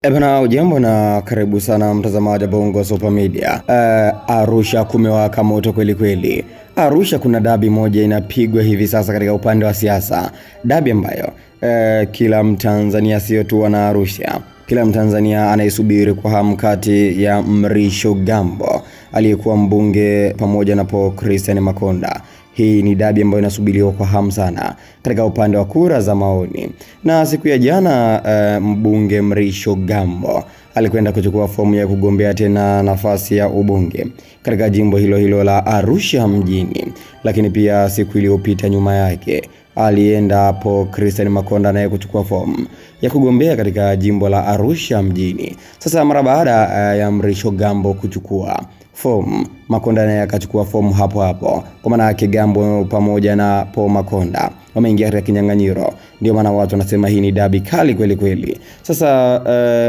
Ebana, ujambo na karibu sana mtazamaji wa Bongo Super Media. Arusha kumewaka moto kweli kweli. Arusha kuna dabi moja inapigwa hivi sasa katika upande wa siasa. Dabi ambayo kila Mtanzania sio tu wana Arusha, kila Mtanzania anaisubiri kwa hamu, kati ya Mrisho Gambo aliyekuwa mbunge pamoja na Paul Christian Makonda. Hii ni dabi ambayo inasubiriwa kwa hamu sana katika upande wa kura za maoni. Na siku ya jana mbunge Mrisho Gambo alikwenda kuchukua fomu ya kugombea tena nafasi ya ubunge katika jimbo hilo hilo la Arusha mjini. Lakini pia siku iliyopita nyuma yake alienda hapo Christian Makonda naye kuchukua fomu ya kugombea katika jimbo la Arusha mjini. Sasa mara baada ya Mrisho Gambo kuchukua fomu, Makonda naye akachukua fomu hapo hapo. Kwa maana yake Gambo pamoja na Paul Makonda wameingia katika kinyang'anyiro. Ndio maana watu wanasema hii ni dabi kali kweli kweli. Sasa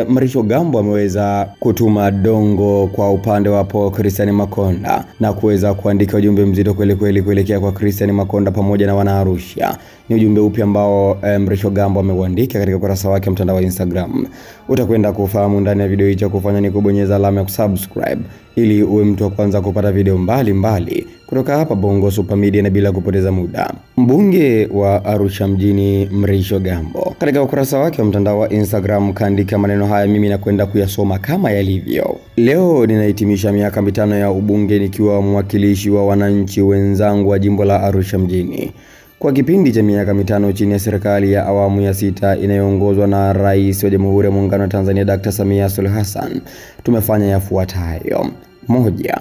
Mrisho Gambo ameweza kutuma dongo kwa upande wa Paul Christian Makonda na kuweza kuandika ujumbe mzito kweli kweli kuelekea kwa Christian Makonda pamoja na wana Arusha. Ni ujumbe upi ambao Mrisho Gambo ameuandika katika ukurasa wake mtandao wa Instagram. Utakwenda kufahamu ndani ya video hii. Cha kufanya ni kubonyeza alama ya kusubscribe ili uwe mtu wa kwanza kupata video mbalimbali kutoka hapa Bongo Super Media. Na bila kupoteza muda, mbunge wa Arusha mjini Mrisho Gambo katika ukurasa wake wa mtandao wa Instagram kaandika maneno haya, mimi nakwenda kuyasoma kama yalivyo. Leo ninahitimisha miaka 5 ya ubunge nikiwa mwakilishi wa wananchi wenzangu wa jimbo la Arusha mjini. Kwa kipindi cha miaka 5 chini ya serikali ya awamu ya 6 inayoongozwa na Rais wa Jamhuri ya Muungano wa Tanzania Dr. Samia Suluhu Hassan, tumefanya yafuatayo. 1.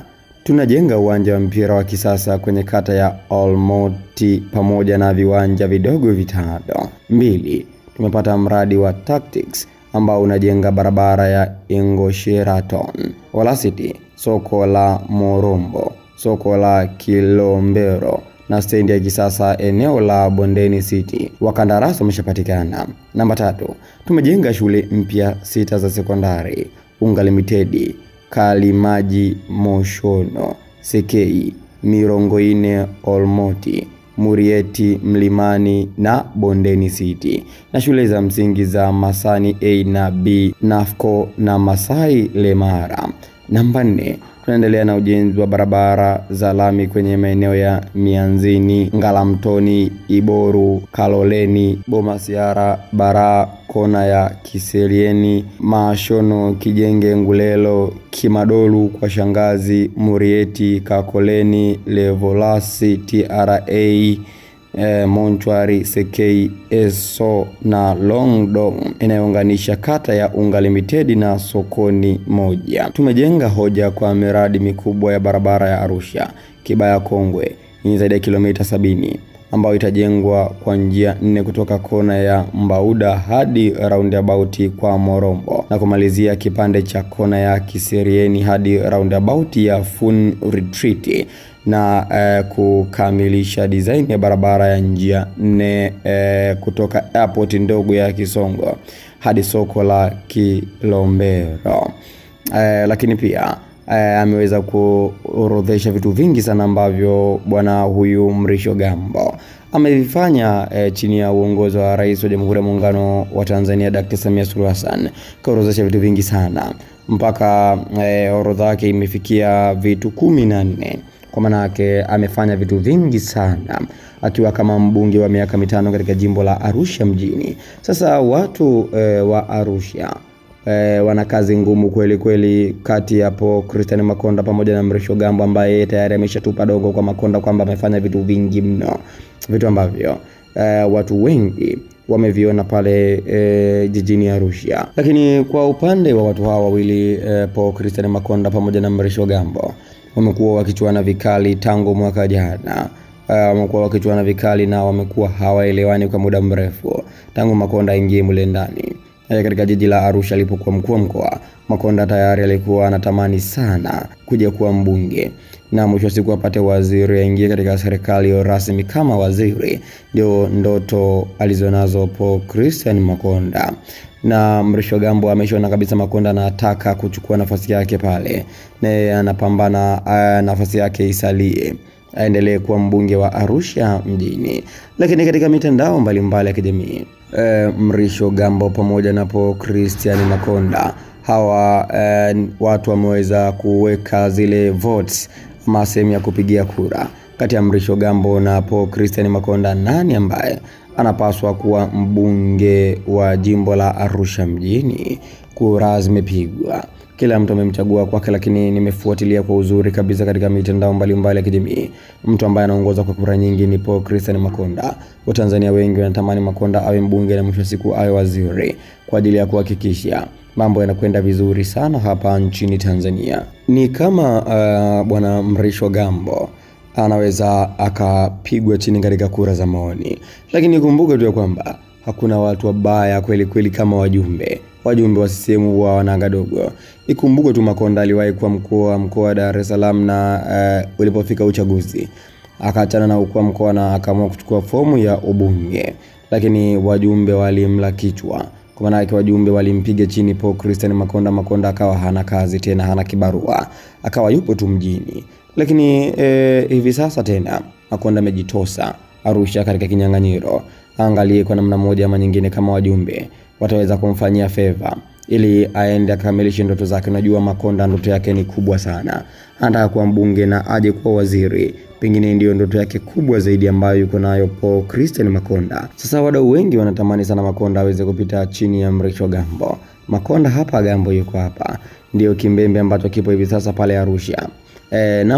Tunajenga uwanja wa mpira wa kisasa kwenye kata ya Olmoti pamoja na viwanja vidogo vitano. 2. Tumepata mradi wa Tactics ambao unajenga barabara ya Ingo Sheraton, Olasiti, soko la Morombo, soko la Kilombero na stendi ya kisasa eneo la Bondeni City. Wakandarasi wameshapatikana. 3. Tumejenga shule mpya 6 za sekondari: Unga Limited, Kalimaji Moshono, Sekei, Mirongoine Olmoti, Murieti Mlimani na Bondeni City, na shule za msingi za Masani A na B, Nafco na Masai Lemara. 4. Tunaendelea na ujenzi wa barabara za lami kwenye maeneo ya Mianzini, Ngalamtoni, Iboru, Kaloleni, Bomasiara, Bara, kona ya Kiselieni, Mashono, Kijenge, Ngulelo, Kimadolu kwa Shangazi, Murieti, Kakoleni, Levolasi, TRA, Monchwari, Sekei, Eso na Longdong inayounganisha kata ya Unga Limited na Sokoni moja. Tumejenga hoja kwa miradi mikubwa ya barabara ya Arusha Kibaya Kongwe yenye zaidi ya kilomita 70 ambayo itajengwa kwa njia 4 kutoka kona ya Mbauda hadi roundabout kwa Morombo na kumalizia kipande cha kona ya Kiserieni hadi roundabout ya Fun Retreat na kukamilisha design ya barabara ya njia 4 kutoka airport ndogo ya Kisongo hadi soko la Kilombero. Lakini pia ameweza kuorodhesha vitu vingi sana ambavyo bwana huyu Mrisho Gambo amevifanya chini ya uongozi wa Rais wa Jamhuri ya Muungano wa Tanzania Dr. Samia Suluhu Hassan. Kaorodhesha vitu vingi sana mpaka orodha yake imefikia vitu 14. Kwa maana yake amefanya vitu vingi sana akiwa kama mbunge wa miaka 5 katika jimbo la Arusha mjini. Sasa watu wa Arusha wana kazi ngumu kweli kweli kati ya Paul Christian Makonda pamoja na Mrisho Gambo ambaye tayari ameshatupa dongo kwa Makonda kwamba amefanya vitu vingi mno, vitu ambavyo watu wengi wameviona pale jijini Arusha. Lakini kwa upande wa watu hawa wawili, Paul Christian Makonda pamoja na Mrisho Gambo, wamekuwa wakichuana vikali tangu mwaka jana. Wamekuwa wakichuana vikali na wamekuwa hawaelewani kwa muda mrefu tangu Makonda aingie mle ndani. Katika jiji la Arusha alipokuwa mkuu wa mkoa, Makonda tayari alikuwa anatamani sana kuja kuwa mbunge na mwisho siku apate waziri, aingie katika serikali rasmi kama waziri. Ndio ndoto alizonazo Paul Christian Makonda. Na Mrisho Gambo ameshaona kabisa Makonda anataka kuchukua nafasi yake pale, na anapambana nafasi yake isalie, aendelee kuwa mbunge wa Arusha mjini. Lakini katika mitandao mbalimbali ya kijamii Mrisho Gambo pamoja na Paul Christian Makonda. Hawa watu wameweza kuweka zile votes ama sehemu ya kupigia kura. Kati ya Mrisho Gambo na Paul Christian Makonda, nani ambaye anapaswa kuwa mbunge wa jimbo la Arusha mjini? Kura zimepigwa, kila mtu amemchagua kwake, lakini nimefuatilia kwa uzuri kabisa katika mitandao mbalimbali ya kijamii. Mtu ambaye anaongoza kwa kura nyingi ni Paul Christian Makonda. Watanzania wengi wanatamani Makonda awe mbunge na mwisho wa siku awe waziri kwa ajili ya kuhakikisha mambo yanakwenda vizuri sana hapa nchini Tanzania. Ni kama bwana Mrisho Gambo anaweza akapigwa chini katika kura za maoni, lakini kumbuka tu kwamba hakuna watu wabaya kweli kweli kama wajumbe wa CCM wa wananga dogo. Ikumbuke tu Makonda aliwahi kuwa mkuu wa Dar es Salaam, na ulipofika uchaguzi akaachana na ukuu wa mkoa na akaamua kuchukua fomu ya ubunge, lakini wajumbe walimla kichwa. Kwa maana yake wajumbe walimpiga chini Paul Christian Makonda. Makonda akawa hana kazi tena, hana kibarua, akawa yupo tu mjini. Lakini hivi sasa tena Makonda amejitosa Arusha katika kinyang'anyiro. Angalie kwa namna moja ama nyingine kama wajumbe wataweza kumfanyia favor ili aende akamilishe ndoto zake. Unajua Makonda ndoto yake ni kubwa sana, anataka kuwa mbunge na aje kuwa waziri. Pengine ndio ndoto yake kubwa zaidi ambayo yuko nayo Paul Christian Makonda. Sasa wadau wengi wanatamani sana Makonda aweze kupita chini ya Mrisho Gambo. Makonda hapa, Gambo yuko hapa, ndio kimbembe ambacho kipo hivi sasa pale Arusha. Na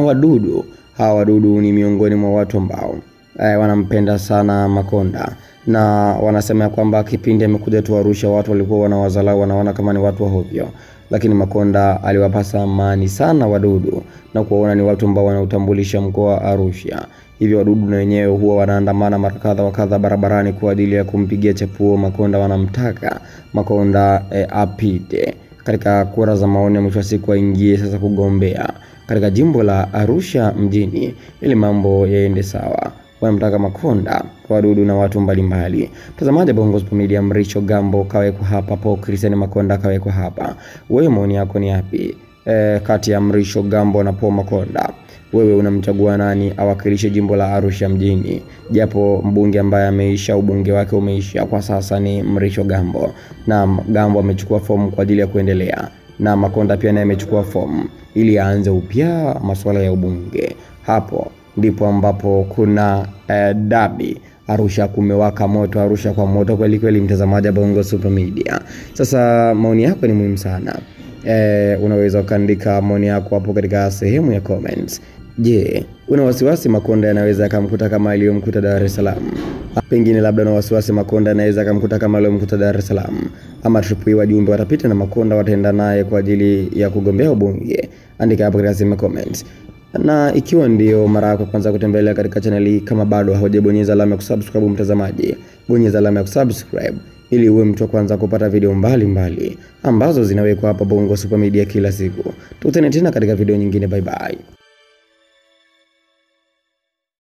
hawa wadudu ni miongoni mwa watu ambao wanampenda sana Makonda, na wanasema kwamba kipindi amekuja tu Arusha watu walikuwa wanawazalau, wanaona kama ni watu wa hovyo, lakini Makonda aliwapasa amani sana wadudu na kuona ni watu ambao wanautambulisha mkoa wa Arusha. Hivyo wadudu na wenyewe huwa wanaandamana mara kadha wa kadha barabarani kwa ajili ya kumpigia chapuo Makonda. Wanamtaka Makonda apite katika kura za maoni, mwisho wa siku aingie sasa kugombea katika jimbo la Arusha mjini ili mambo yaende sawa. Wanamtaka Makonda kwa wadudu na watu mbalimbali. Mtazamaji Bongo Super Media, Mrisho Gambo kawekwa hapa, Paul Christian Makonda kawekwa hapa. Wewe maoni yako ni yapi kati ya Mrisho Gambo na Paul Makonda? Wewe unamchagua nani awakilishe jimbo la Arusha mjini? Japo mbunge ambaye ameisha, ubunge wake umeisha kwa sasa, ni Mrisho Gambo, na Gambo amechukua fomu kwa ajili ya kuendelea, na Makonda pia naye amechukua fomu ili aanze upya masuala ya ubunge. Hapo ndipo ambapo kuna dabi. Arusha kumewaka moto, Arusha kwa moto kweli kweli, mtazamaji Bongo Super Media. Sasa maoni yako ni muhimu sana. Unaweza kuandika maoni yako hapo katika sehemu ya comments. Je, una wasiwasi Makonda anaweza akamkuta kama aliyomkuta Dar es Salaam? Pengine labda una wasiwasi Makonda anaweza akamkuta kama aliyomkuta Dar es Salaam, ama tripu wajumbe watapita na Makonda wataenda naye kwa ajili ya kugombea ubunge? Andika hapo katika sehemu ya comments. Na ikiwa ndio mara yako kwanza kutembelea katika channel hii, kama bado hujabonyeza alama ya kusubscribe mtazamaji, bonyeza alama ya kusubscribe ili uwe mtu wa kwanza kupata video mbalimbali ambazo zinawekwa hapa Bongo Super Media kila siku. Tukutane tena katika video nyingine. Bye bye.